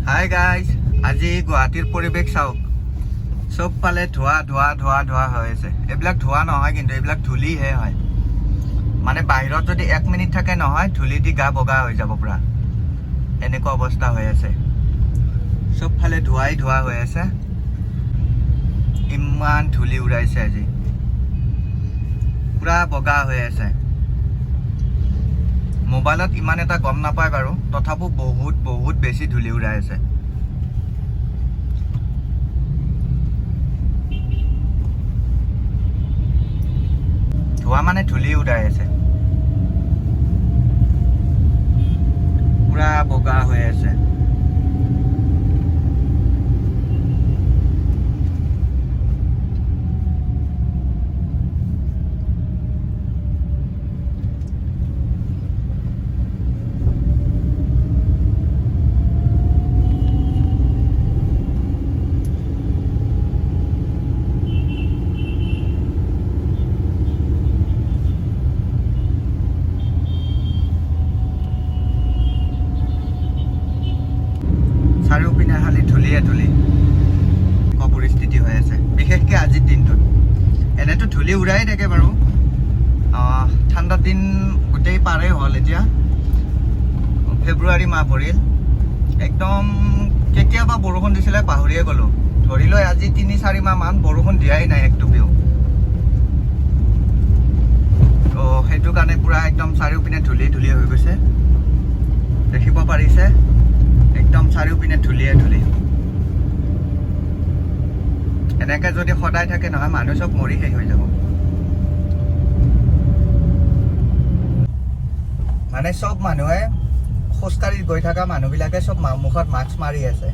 Hi guys, আজি গুৱাহাটীৰ পৰিৱেশ চাওক। চব ফালে ধোঁৱা ধোঁৱা ধোঁৱা ধোঁৱা হৈ আছে। এইবিলাক ধোঁৱা নহয়, কিন্তু এইবিলাক ধূলিহে হয়। মানে বাহিৰত যদি 1 মিনিট থাকে নহয়, ধূলি দি গা বগা হৈ যাব পুৰা। এনেকুৱা অৱস্থা হৈ আছে। চব ফালে ধোঁৱাই ধোঁৱা হৈ আছে। ইমান ধূলি উৰাইছে আজি, পুৰা বগা হৈ আছে। মোবাইলত ইমান এটা গম নাপায় বাৰু, তথাপিও বহুত বহুত বেছি ধূলি উৰাই আছে। ধোঁৱা মানে ধূলি উৰাই আছে, পুৰা বগা হৈ আছে। চাৰিওপিনে খালি ধূলিয়ে ধূলি পৰিস্থিতি হৈ আছে, বিশেষকৈ আজিৰ দিনটোত। এনেতো ধূলি উৰাই থাকে বাৰু, ঠাণ্ডাৰ দিন গোটেই পাৰেই হ'ল। এতিয়া ফেব্ৰুৱাৰী মাহ পৰিল, একদম কেতিয়াবা বৰষুণ দিছিলে পাহৰিয়ে গ'লোঁ। ধৰি লৈ আজি 3-4 মাহমান বৰষুণ দিয়াই নাই একটুপিও। তো সেইটো কাৰণে পুৰা একদম চাৰিওপিনে ধূলি ধূলি হৈ গৈছে, দেখিব পাৰিছে। একদম চাৰিওপিনে ধূলিয়ে ধূলি। এনেকে যদি সদায় থাকে নহয়, মানুহ চব মৰি শেষ হৈ যাব। মানে চব মানুহে খোজকাঢ়ি গৈ থকা মানুহবিলাকে চব মুখত মাস্ক মাৰি আছে।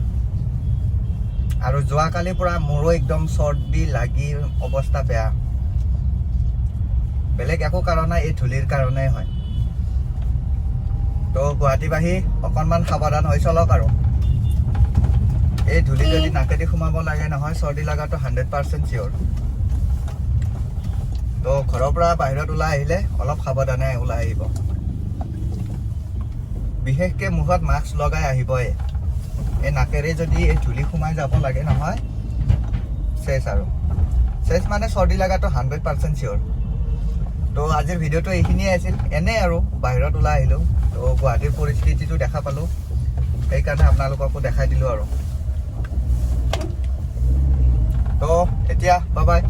আৰু যোৱাকালিৰ পৰা মোৰো একদম চৰ্দি লাগি অৱস্থা বেয়া। বেলেগ একো কাৰণ নাই, এই ধূলিৰ কাৰণেই হয়। তো গুৱাহাটীবাসী অকণমান সাৱধান হৈ চলক আৰু। এই ধূলি যদি নাকেদি সোমাব লাগে নহয়, চৰ্দি লগাটো 100% চিয়'ৰ। তো ঘৰৰ পৰা বাহিৰত ওলাই আহিলে অলপ সাৱধানে ওলাই আহিব। বিশেষকৈ মুখত মাস্ক লগাই আহিবই। এই নাকেৰে যদি এই ধূলি সোমাই যাব লাগে নহয়, চেছ আৰু। চেছ মানে চৰ্দি লগাটো 100% চিয়'ৰ। তো আজিৰ ভিডিঅ'টো এইখিনিয়ে আছিল। এনেই আৰু বাহিৰত ওলাই আহিলোঁ, তো গুৱাহাটীৰ পৰিস্থিতিটো দেখা পালোঁ, সেইকাৰণে আপোনালোককো দেখাই দিলোঁ আৰু। তো এতিয়া বাই বাই।